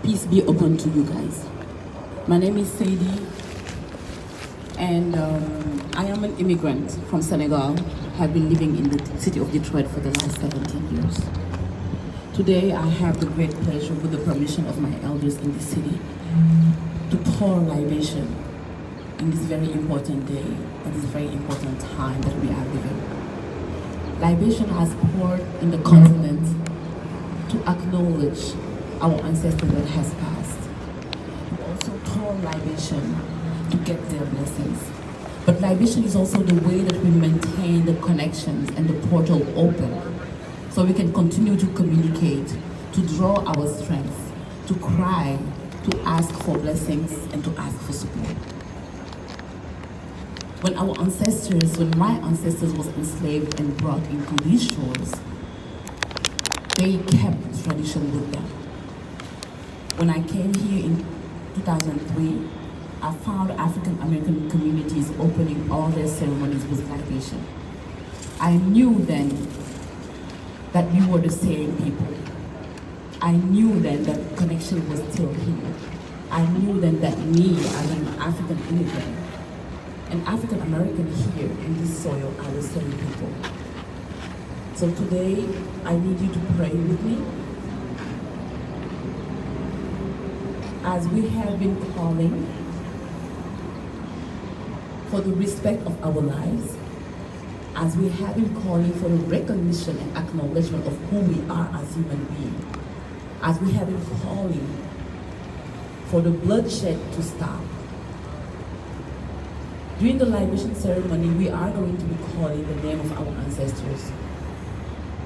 Peace be upon to you guys. My name is Sadie, and I am an immigrant from Senegal. Have been living in the city of Detroit for the last 17 years. Today, I have the great pleasure, with the permission of my elders in this city, to pour libation in this very important day and this very important time that we are living. Libation has poured in the continent to acknowledge our ancestors that has passed. We also pour libation to get their blessings. But libation is also the way that we maintain the connections and the portal open, so we can continue to communicate, to draw our strength, to cry, to ask for blessings, and to ask for support. When my ancestors was enslaved and brought into these shores, they kept tradition with them. When I came here in 2003, I found African American communities opening all their ceremonies with libation. I knew then that we were the same people. I knew then that connection was still here. I knew then that me, as an African immigrant, an African American here in this soil, are the same people. So today, I need you to pray with me, as we have been calling for the respect of our lives, as we have been calling for the recognition and acknowledgement of who we are as human beings, as we have been calling for the bloodshed to stop. During the libation ceremony, we are going to be calling the name of our ancestors.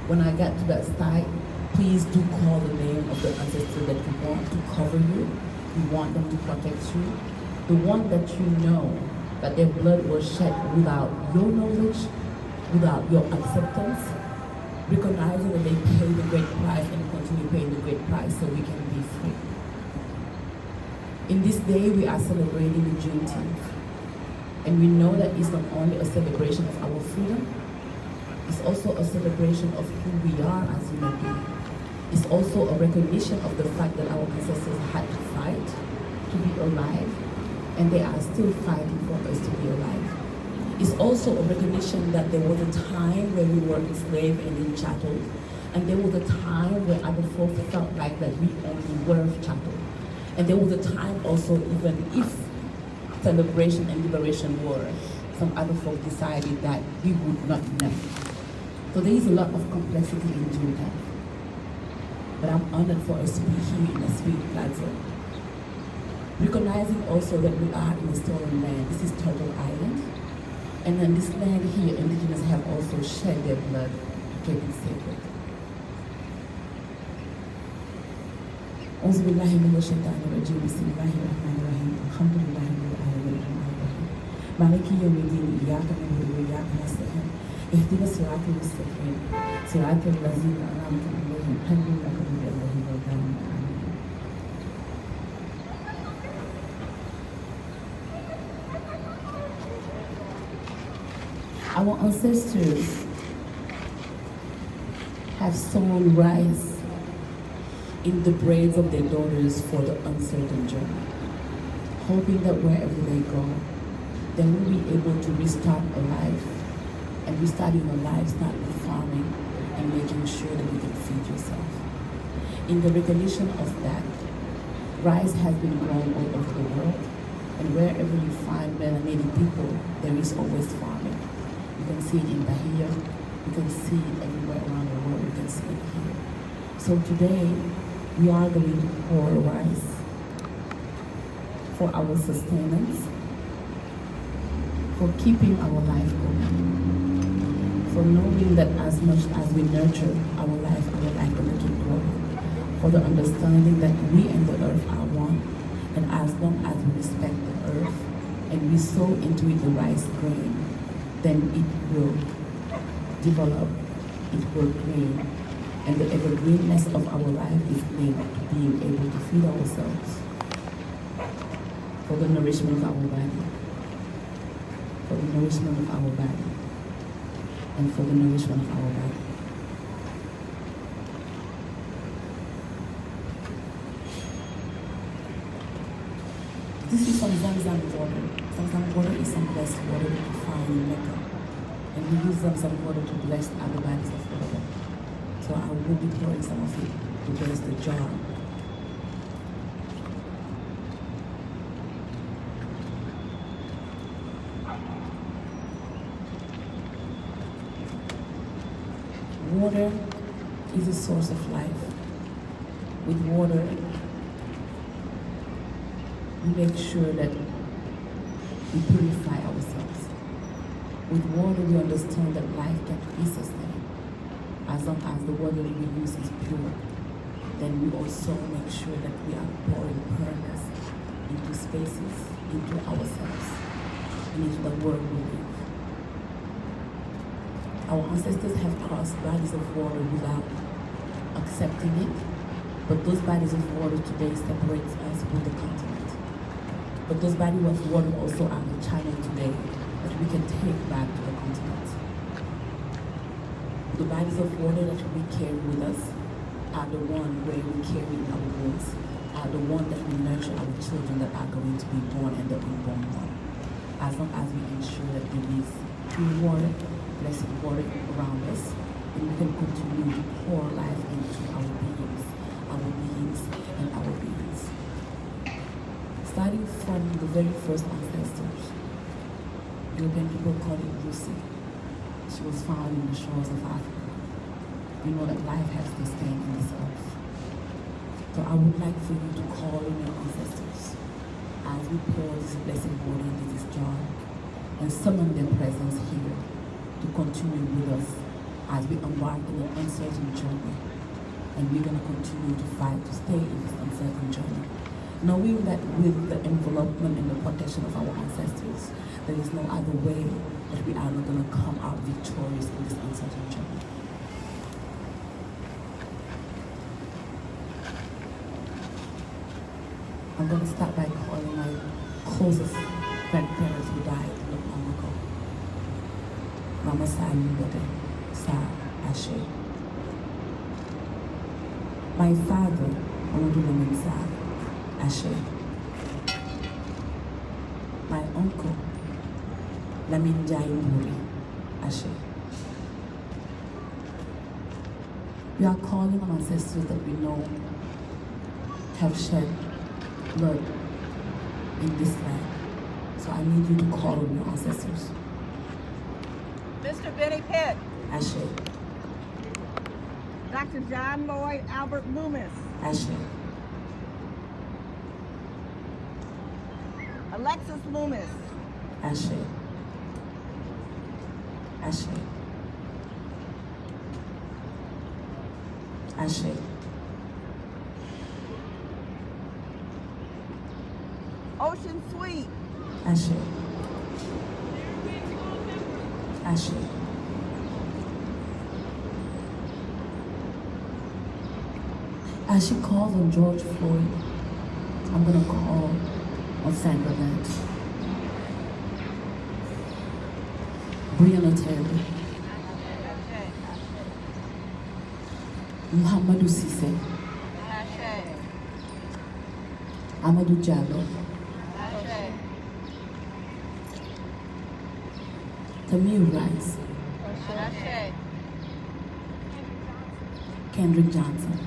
When I get to that side, please do call the name of the ancestor that you want to cover you, you want them to protect you, the one that you know that their blood was shed without your knowledge, without your acceptance, recognizing that they paid the great price and continue paying the great price so we can be free. In this day, we are celebrating the Juneteenth. And we know that it's not only a celebration of our freedom, it's also a celebration of who we are as human beings. It's also a recognition of the fact that our ancestors had to fight to be alive, and they are still fighting for us to be alive. It's also a recognition that there was a time where we were enslaved and in chattel, and there was a time where other folks felt like that we only were chattel. And there was a time also, even if celebration and liberation were, some other folks decided that we would not know. So there is a lot of complexity in Juneteenth. But I'm honored for us to be here in a sweet plaza. Recognizing also that we are in a stolen land. This is Turtle Island. And on this land here, indigenous have also shed their blood to keep it sacred. أعوذ بالله من الشيطان الرجيم بسم الله الرحمن الرحيم الحمد لله رب العالمين الرحمن الرحيم مالك يوم الدين إياك نعبد وإياك نستعين اهدنا الصراط المستقيم صراط الذين أنعمت عليهم غير المغضوب عليهم ولا الضالين آمين. Our ancestors have sown rice in the braids of their daughters for the uncertain journey, hoping that wherever they go, they will be able to restart a life, and restarting a life start with farming and making sure that you can feed yourself. In the recognition of that, rice has been grown all over the world, and wherever you find melanated people, there is always farming. You can see it in Bahia, you can see it everywhere around the world, you can see it here. So today, we are going to pour rice for our sustenance, for keeping our life going, for knowing that as much as we nurture our life will keep growing, for the understanding that we and the earth are one, and as long as we respect the earth and we sow into it the rice grain, then it will develop, it will grow. And the evergreenness of our life is linked to being able to feed ourselves, for the nourishment of our body, for the nourishment of our body, and for the nourishment of our body. This is some Zamzam water. Zamzam water is some blessed water that you find in Mecca. And we use Zamzam water to bless our bodies of water. So I will be pouring some of it to bless the jar. Water is a source of life. With water, we make sure that we purify ourselves. With water, we understand that life can be sustained. As long as the water that we use is pure, then we also make sure that we are pouring pureness into spaces, into ourselves, and into the world we live. Our ancestors have crossed bodies of water without accepting it, but those bodies of water today separate us with the continent. But those bodies of water also are the channel today that we can take back to the continent. The bodies of water that we carry with us are the one where we carry in our wombs, are the one that we nurture our children that are going to be born and the unborn one. As long as we ensure that there is pure water, blessed water around us, then we can continue to pour life into our beings, and our beings. Starting from the very first ancestors, European people call it Lucy. She was found in the shores of Africa. We know that life has this thing in this earth. So I would like for you to call in your ancestors as we pour this blessed water into this jar and summon their presence here to continue with us as we embark on an uncertain journey. And we're going to continue to fight to stay in this uncertain journey, knowing that with the envelopment and the protection of our ancestors, there is no other way that we are not going to come out victorious in this uncertain journey. I'm going to start by calling my closest grandparents who died not long ago. Mama Sally Bote, Sa Ashe. My father, Amadou Lamine Sarr, Ashe. My uncle, Lamine Jai Mburi, Ashe. We are calling on ancestors that we know have shed blood in this land. So I need you to call on your ancestors. Mr. Benny Pitt. Ashe. Dr. John Lloyd Albert Loomis. Ashe. Alexis Loomis. Ashe. Ashe. Ashe. Ocean Sweet. Ashe. Ashe. As she calls on George Floyd, I'm gonna call on Sandra Bland, Breonna Taylor, Muhammadu Cisse, Amadou Diallo, Tamir Rice, Kendrick Johnson,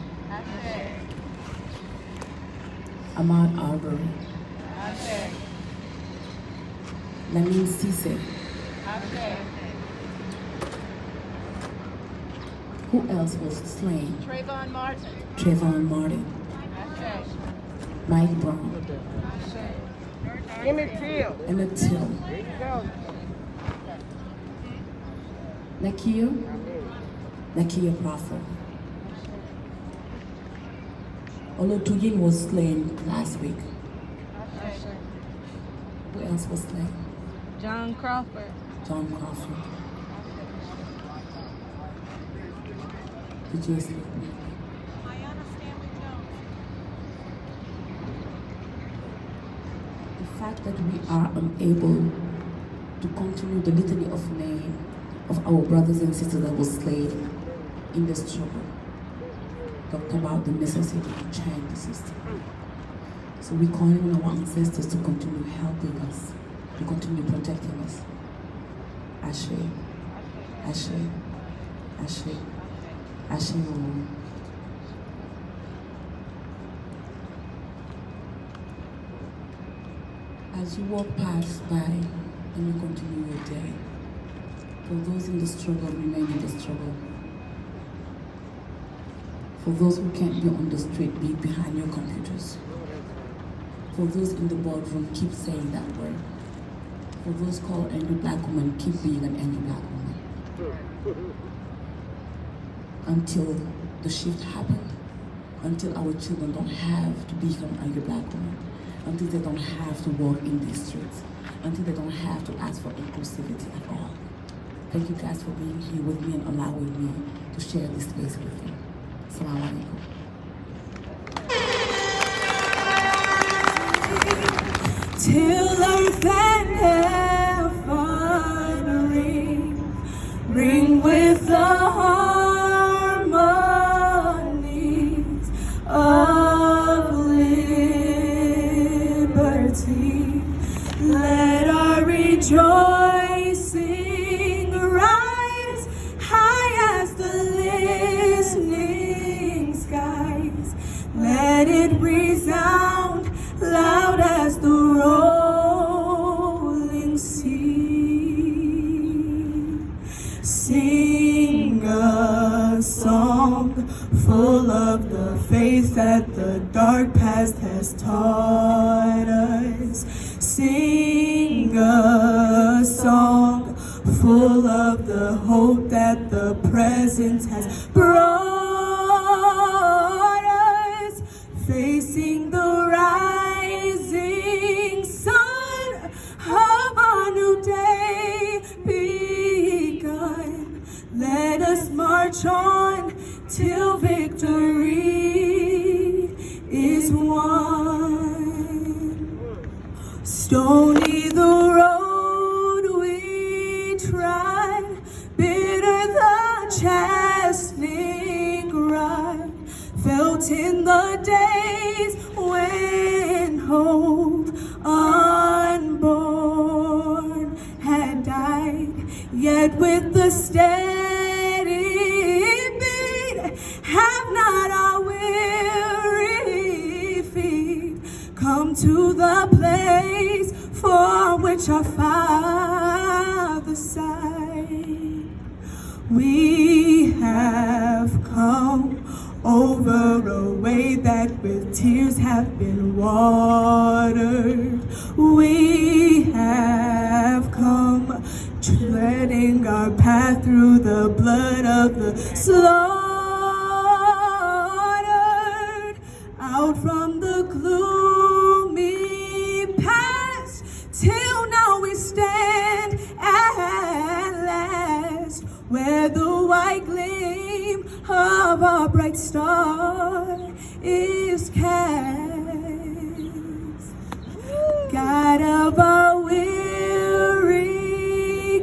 Ahmaud Arbery, Lamine Cisse. Who else was slain? Trayvon Martin. Trayvon Martin, Mike Brown, Emmett Till. Emmett Till, There you go. Nakia Crawford. Although Tugin was slain last week. Who else was slain? John Crawford. John Crawford. Did you sleep? The fact that we are unable to continue the litany of name of our brothers and sisters that were slain in the struggle talked about the necessity to change the system. So we call on our ancestors to continue helping us, to continue protecting us. Ashe, Ashe, Ashe, Ashe. Oh. As you walk past by and you continue your day, for those in the struggle, remain in the struggle. For those who can't be on the street, be behind your computers. For those in the boardroom, keep saying that word. For those called angry black women, keep being an angry black woman. Until the shift happens, until our children don't have to become angry black women, until they don't have to walk in these streets, until they don't have to ask for inclusivity at all. Thank you guys for being here with me and allowing me to share this space with you. Assalamu alaikum. Till earth and heaven ring with the harmonies of liberty. Let our rejoicing rise high as the listening skies. Let it resound loud as the rolling sea. Sing a song full of the faith that the dark past has taught us. Sing a song full of the hope that the present has brought us. Facing the rising sun of our new day begun. Let us march on till victory is won. Stony the road we trod, bitter the chastening rod, felt in the days when hope unborn had died. Yet with the steady beat, have not our weary feet come to the place for which our Father sighed. We have come over a way that with tears have been watered. We have come treading our path through the blood of the slaughtered. Out from the gloomy past till now we stand at last, where the white gleam of our bright star is cast. God of our weary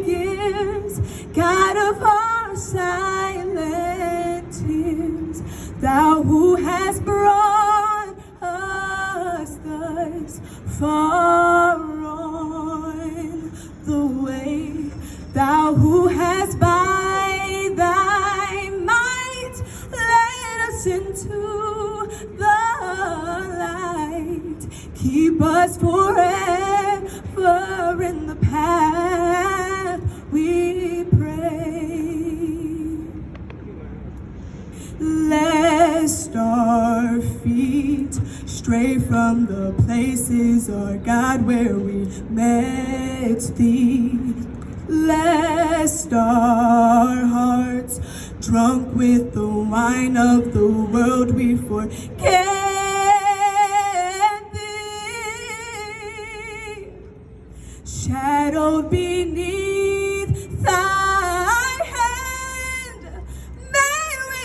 gears, God of our silent tears, Thou who hast brought us thus far on the way, Thou who hast by Thy might led us into the light. Keep us forever in the path, we pray. Lest our feet stray from the places, our God, where we met Thee. Lest our hearts, drunk with the wine of the world, we forget Thee. Shadowed beneath Thy hand, may we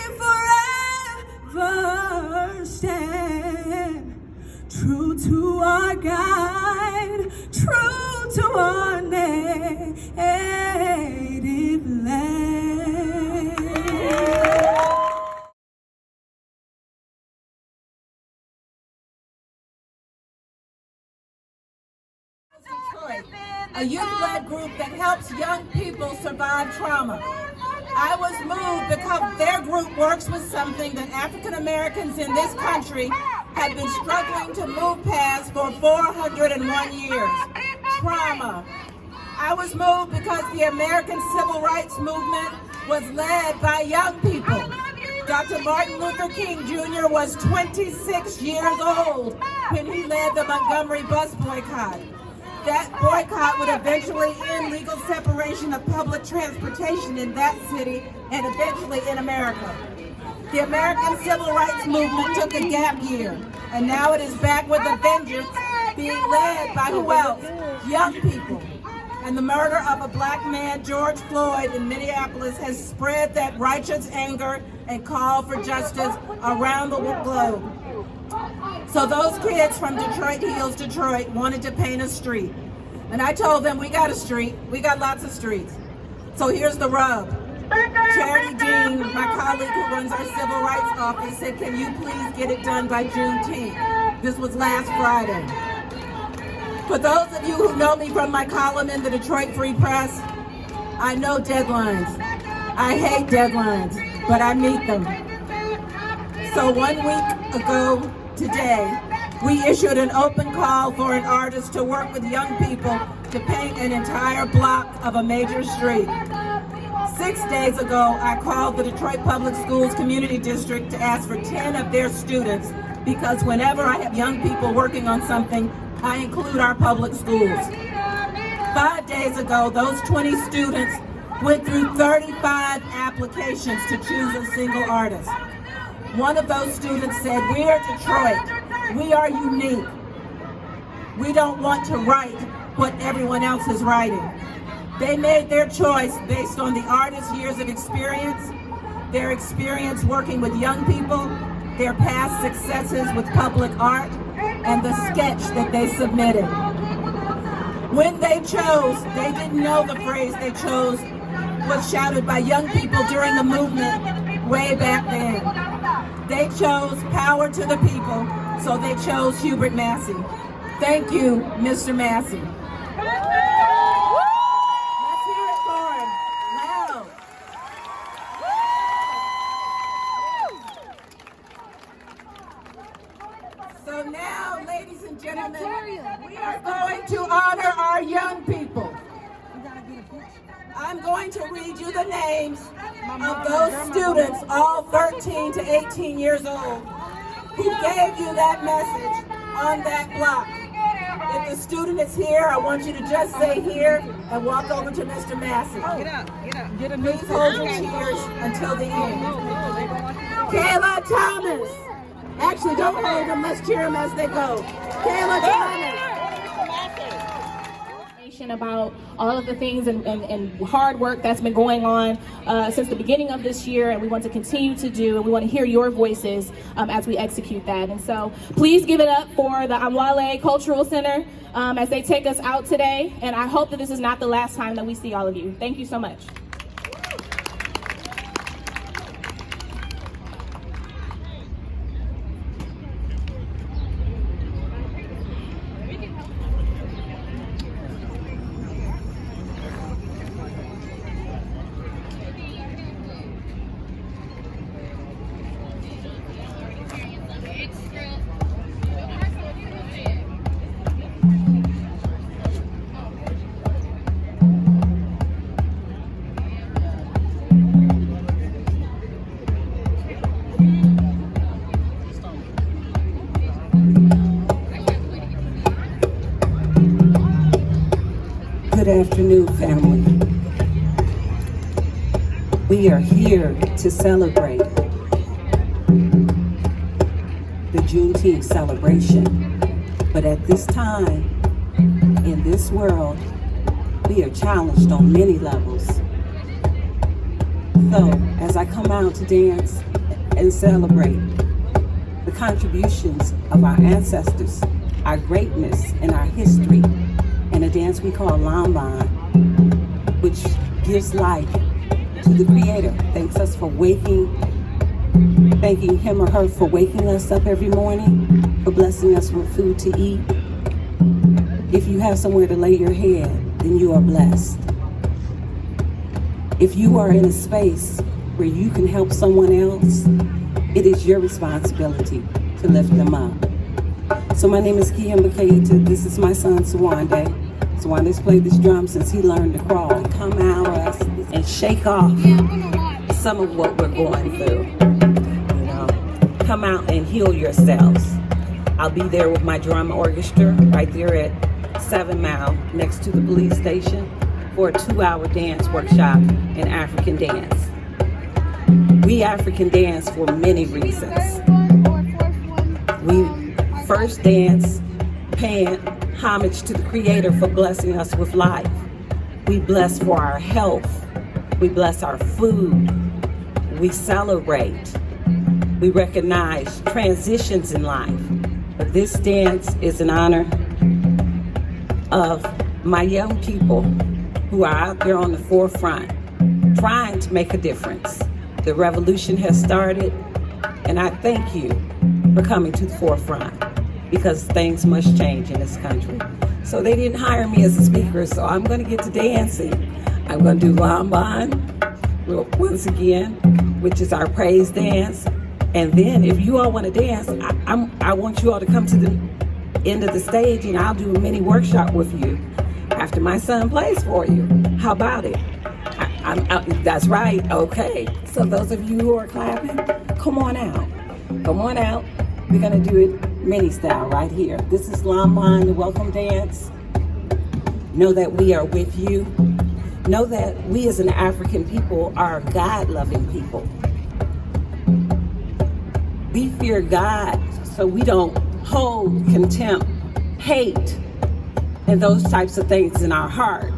forever stand, true to our guide, true to our native land. a youth-led group that helps young people survive trauma. I was moved because their group works with something that African Americans in this country have been struggling to move past for 401 years, trauma. I was moved because the American Civil Rights Movement was led by young people. Dr. Martin Luther King Jr. was 26 years old when he led the Montgomery bus boycott. That boycott would eventually end legal separation of public transportation in that city and eventually in America. The American Civil Rights Movement took a gap year, and now it is back with a vengeance, being led by who else? Young people. And the murder of a black man, George Floyd, in Minneapolis has spread that righteous anger and call for justice around the globe. So those kids from Detroit Heals Detroit wanted to paint a street. And I told them, we got a street, we got lots of streets. So here's the rub. Charity Dean, my colleague who runs our civil rights office, said, can you please get it done by Juneteenth? This was last Friday. For those of you who know me from my column in the Detroit Free Press, I know deadlines. I hate deadlines, but I meet them. So 1 week ago today, we issued an open call for an artist to work with young people to paint an entire block of a major street. 6 days ago, I called the Detroit Public Schools Community District to ask for 10 of their students, because whenever I have young people working on something, I include our public schools. 5 days ago, those 20 students went through 35 applications to choose a single artist. One of those students said, we are Detroit, we are unique. We don't want to write what everyone else is writing. They made their choice based on the artist's years of experience, their experience working with young people, their past successes with public art, and the sketch that they submitted. When they chose, they didn't know the phrase they chose was shouted by young people during the movement way back then. They chose power to the people, so they chose Hubert Massey. Thank you, Mr. Massey. Let's hear it for him, loud. So now, ladies and gentlemen, we are going to honor our young people. I'm going to read you the names of those students, all 13 to 18 years old, who gave you that message on that block. If the student is here, I want you to just say here and walk over to Mr. Massey. Get up. Please hold your cheers until the end. Kayla Thomas. Actually, don't hold them. Let's cheer them as they go. Kayla Thomas. About all of the things and hard work that's been going on since the beginning of this year, and we want to continue to do, and we want to hear your voices as we execute that. And so please give it up for the Amwale Cultural Center as they take us out today, and I hope that this is not the last time that we see all of you. Thank you so much. Good afternoon, family. We are here to celebrate the Juneteenth celebration. But at this time, in this world, we are challenged on many levels. So, as I come out to dance and celebrate the contributions of our ancestors, our greatness, and our history, in a dance we call Lamban, which gives life to the Creator. Thanks us for thanking him or her for waking us up every morning, for blessing us with food to eat. If you have somewhere to lay your head, then you are blessed. If you are in a space where you can help someone else, it is your responsibility to lift them up. So my name is Kiyemba Keita. This is my son, Sawande. Sawande's played this drum since he learned to crawl. Come out and shake off some of what we're going through. You know, come out and heal yourselves. I'll be there with my drum orchestra right there at 7 Mile next to the police station for a 2-hour dance workshop in African dance. We African dance for many reasons. We first dance paying homage to the Creator for blessing us with life. We bless for our health. We bless our food. We celebrate. We recognize transitions in life. But this dance is in honor of my young people who are out there on the forefront trying to make a difference. The revolution has started, and I thank you for coming to the forefront because things must change in this country. So they didn't hire me as a speaker, so I'm going to get to dancing. I'm going to do Lamban once again, which is our praise dance. And then if you all want to dance, I want you all to come to the end of the stage and I'll do a mini workshop with you after my son plays for you. How about it? That's right, okay. So those of you who are clapping, come on out. Come on out. We're gonna do it mini style right here. This is Lamban, the welcome dance. Know that we are with you. Know that we as an African people are God-loving people. We fear God, so we don't hold contempt, hate, and those types of things in our heart.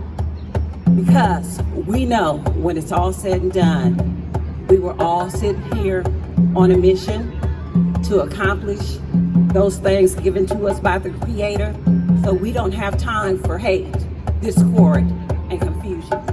Because we know when it's all said and done, we were all sitting here on a mission to accomplish those things given to us by the Creator. So we don't have time for hate, discord, and confusion.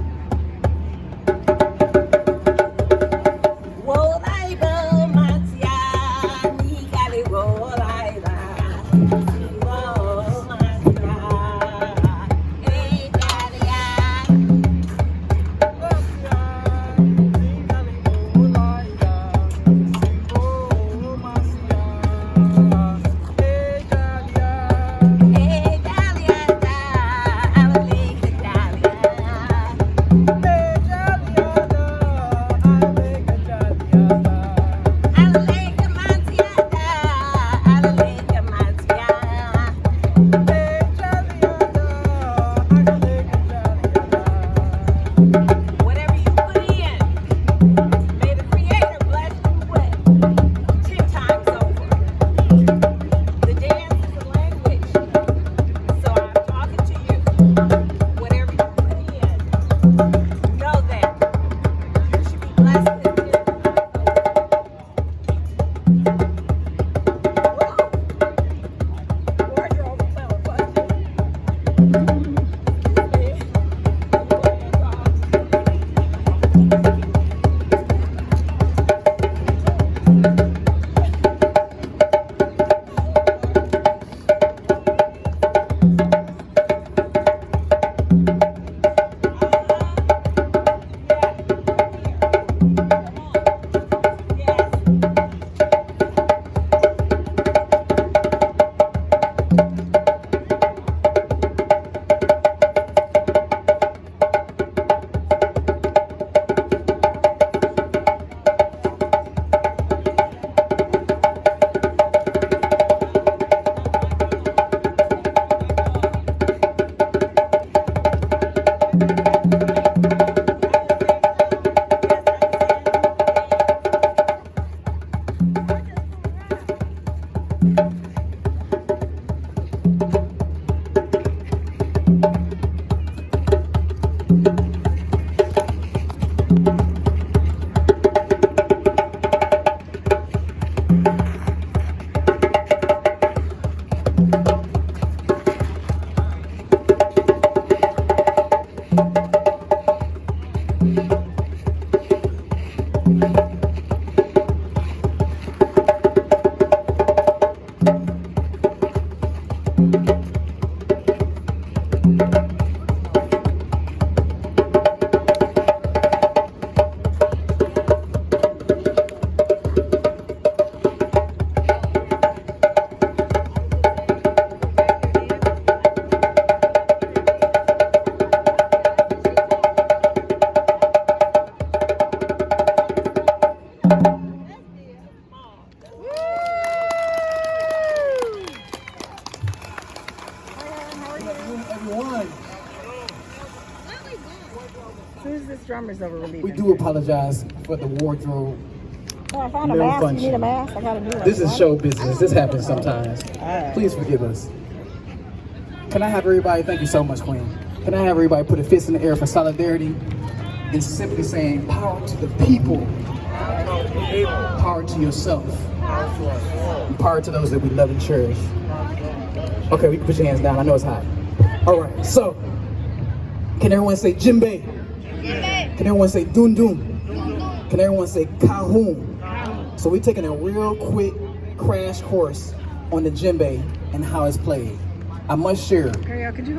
afternoon, everyone. Who's this drummer's over relieving? We do apologize for the wardrobe. Oh, I found a mask. You malfunction. need a mask? I got a new one. This is show business. This happens sometimes. Please forgive us. Can I have everybody, thank you so much, Queen. Can I have everybody put a fist in the air for solidarity and simply saying, power to the people, power to yourself, and power to those that we love and cherish. Okay, we can put your hands down. I know it's hot. All right, so can everyone say djembe? Can everyone say dun dun? Can everyone say cajon? So we're taking a real quick crash course on the djembe and how it's played. I must share,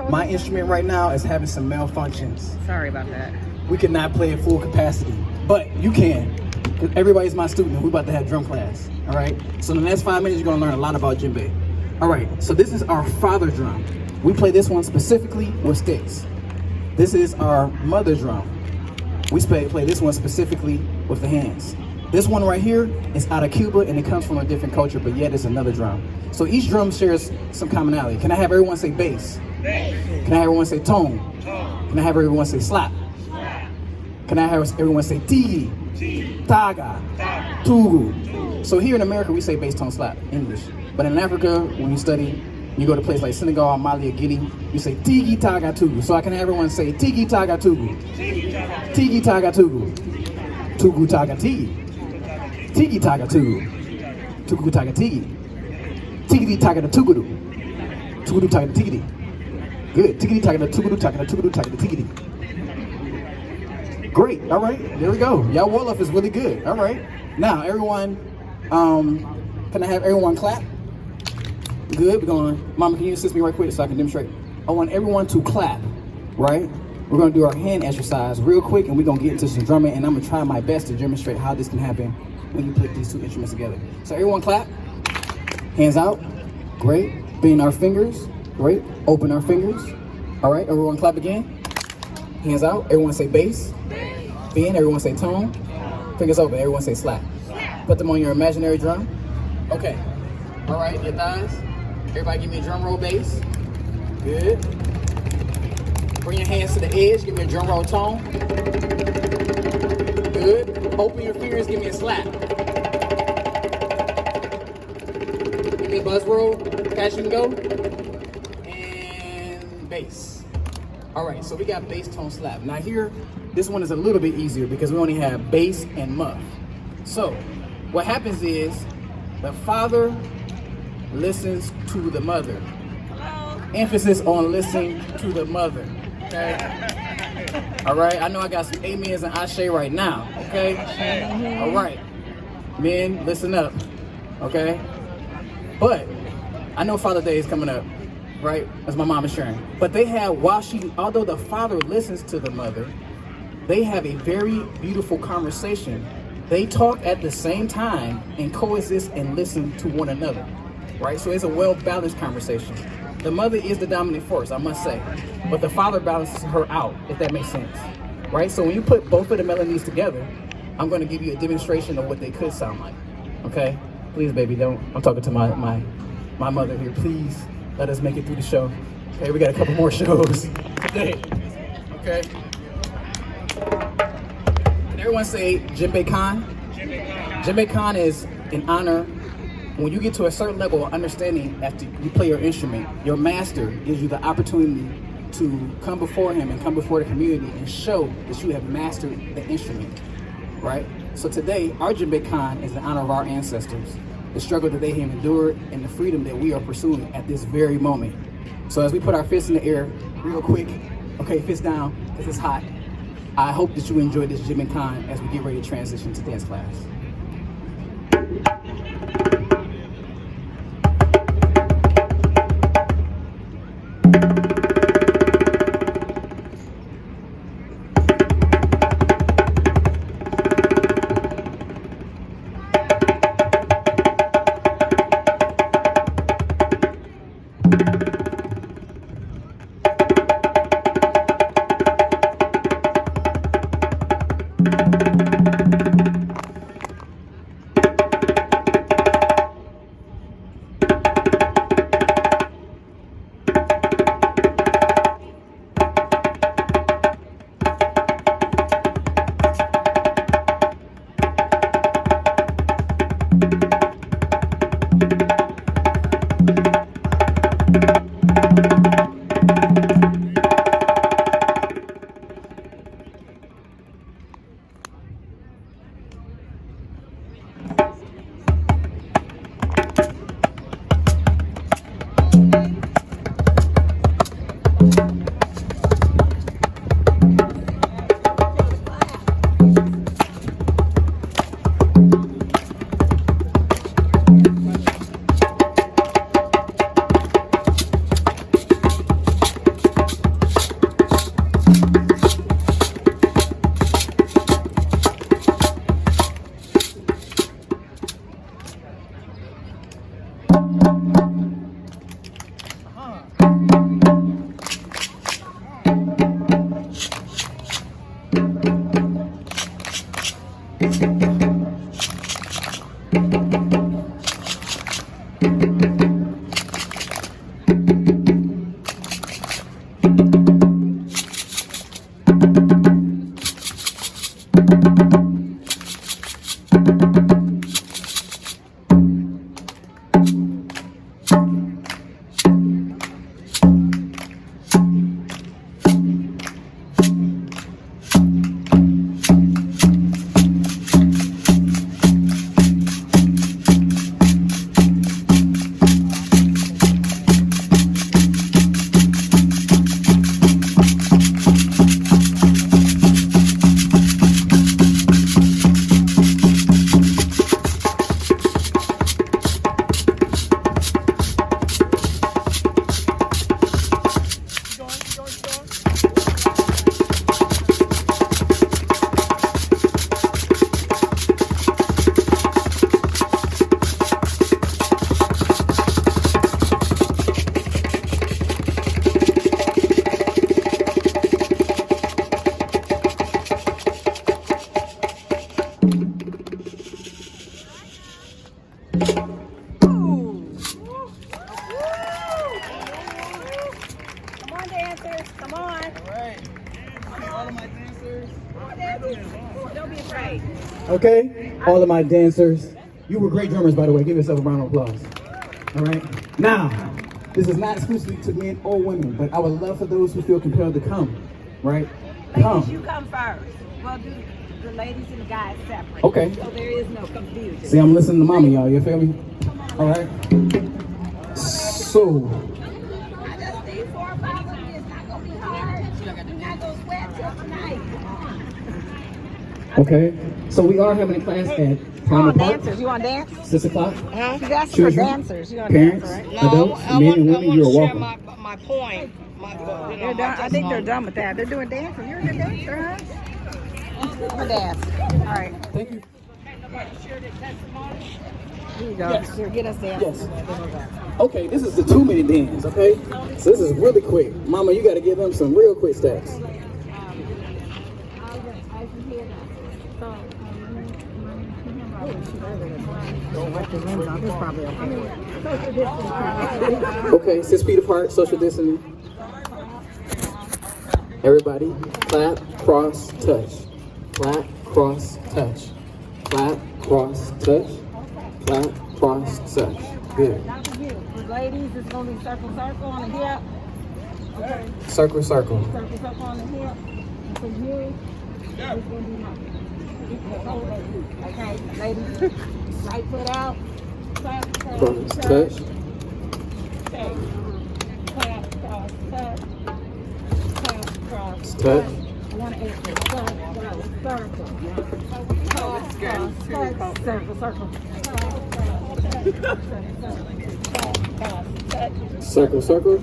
my instrument right now is having some malfunctions. Sorry about that. We cannot play at full capacity, but you can. Because everybody's my student and we're about to have drum class, all right? So in the next 5 minutes, you're gonna learn a lot about djembe. All right, so this is our father drum. We play this one specifically with sticks. This is our mother drum. We play this one specifically with the hands. This one right here is out of Cuba and it comes from a different culture, but yet it's another drum. So each drum shares some commonality. Can I have everyone say bass? Can I have everyone say tone? Can I have everyone say slap? Can I have everyone say tigi, taga, tugu? So here in America, we say bass, tone, slap, English. But in Africa, when you study, you go to places like Senegal, Mali, or Guinea, you say tigi, taga, tugu. So I can have everyone say tigi, taga, tugu. Tigi, taga, tugu. Tugu, taga, tigi. Tigi, taga, tugu. Tugu, taga, tigi. Tigidi, taga, tugudu. Tugudu, taga, tigidi. Good. Tigidi, taga, tugudu, taga, tugudu, taga, tigidi. Great. All right. There we go. Y'all Wolof is really good. All right. Now, everyone, can I have everyone clap? Good. We're going. Mama, can you assist me right quick so I can demonstrate? I want everyone to clap, right? We're going to do our hand exercise real quick, and we're going to get into some drumming, and I'm going to try my best to demonstrate how this can happen when you put these two instruments together. So everyone clap. Hands out. Great. Bend our fingers. Great. Open our fingers. All right. Everyone clap again. Hands out. Everyone say bass. Bend. Everyone say tone. Fingers open. Everyone say slap. Put them on your imaginary drum. Okay. All right. Your thighs. Everybody give me a drum roll bass. Good. Bring your hands to the edge. Give me a drum roll tone. Good. Open your fingers. Give me a slap. Give me a buzz roll. Cash and go. And bass. All right. So we got bass, tone, slap. Now here, this one is a little bit easier because we only have bass and muff. So what happens is the father listens to the mother. Emphasis on listening to the mother. Okay. All right. I know I got some amens and ashe right now. Okay. All right. Men, listen up. Okay. But I know Father's Day is coming up, right? As my mom is sharing. But they have, although the father listens to the mother, they have a very beautiful conversation. They talk at the same time and coexist and listen to one another, right? So it's a well-balanced conversation. The mother is the dominant force, I must say, but the father balances her out, if that makes sense, right? So when you put both of the melodies together, I'm going to give you a demonstration of what they could sound like, okay? Please, baby, don't. I'm talking to my mother here. Please let us make it through the show. Okay, we got a couple more shows today. Okay. Can everyone say djembe khan? Djembe khan is an honor. When you get to a certain level of understanding after you play your instrument, your master gives you the opportunity to come before him and come before the community and show that you have mastered the instrument, right? So today, our djembe khan is in honor of our ancestors, the struggle that they have endured, and the freedom that we are pursuing at this very moment. So as we put our fists in the air, real quick, okay, fists down, because it's hot. I hope that you enjoy this djembe khan as we get ready to transition to dance class. Come on. All right. All of my dancers. Don't be afraid. Okay, all of my dancers. You were great drummers, by the way. Give yourself a round of applause. All right. Now, this is not exclusively to men or women, but I would love for those who feel compelled to come. Right? Ladies, you come first. We'll do the ladies and the guys separate. Okay. So there is no confusion. See, I'm listening to mama, y'all. You feel me? All right. So. I just need 4 or 5 of you. It's not going to be hard. You're not going to sweat till tonight. Okay. So we are having a class at Palmer Park. Dancers. You want to dance? 6 o'clock. You asked for Children, dancers. You want to dance, parents, right? adults, men and women, you're welcome. My point. They're done. I think they're done with that. They're doing dancing. You're a good dancer, huh? For dance. All right. Thank you. Here you go. Yes. Here, get us dancing. Yes. Okay, this is the 2-minute dance, okay? So this is really quick. Mama, you got to give them some real quick steps. Okay, 6 feet apart, social distancing. Everybody, clap, cross, touch. Clap, cross, touch. Clap, cross, touch. Clap, cross, touch. Good. For ladies, it's going to be circle, circle on the hip. Okay. Circle, circle. Circle, circle on the hip. And for you, it's going to be okay, ladies. Right foot out. Clap, cross, Cross, touch. Clap, cross, touch. Clap, cross, Touch. I want to ask you. Circle. Cross, touch. Circle, circle. Circle, circle.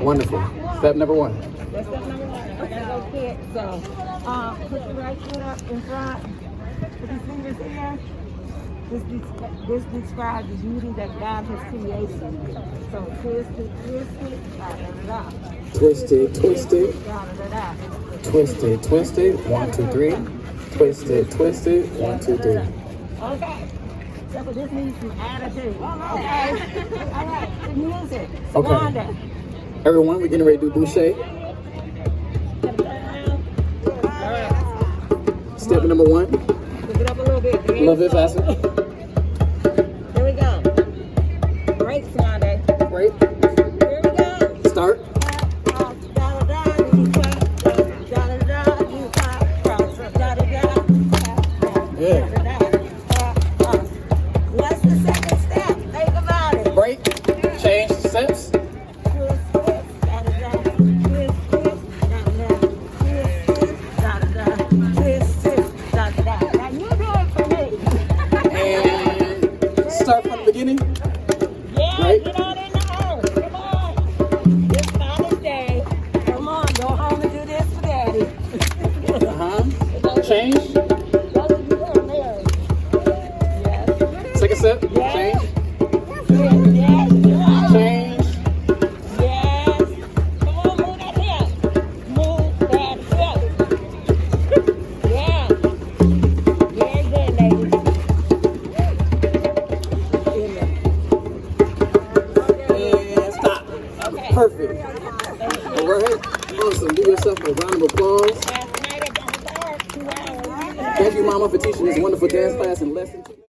Wonderful. Step number 1. That's step number 1. Okay, go kick. So, put your right foot up in front. Put your fingers here. This describes the beauty that God has created in you. So, twist it, da-da-da-da. Twist it, twist it. Da-da-da-da. Twist it, twist it. 1, 2, 3. Twist it, twist it. 1, 2, 3. Okay. So this needs some attitude. Okay. All right. The music. Okay. Wanda. Everyone, we're getting ready to do boucher. Step number 1. Pick it up a little bit. A little bit faster. Here we go. Breaks, Wanda. Right. change. Second step. Change. Change. Yes. Come on, move that hip. Move that hip. Yeah. Very good, ladies. And stop. Okay. Perfect. All right. Awesome. Give yourself a round of applause. Last night at the park, 2 hours. Thank you, Mama, for teaching this wonderful dance class in lesson 2.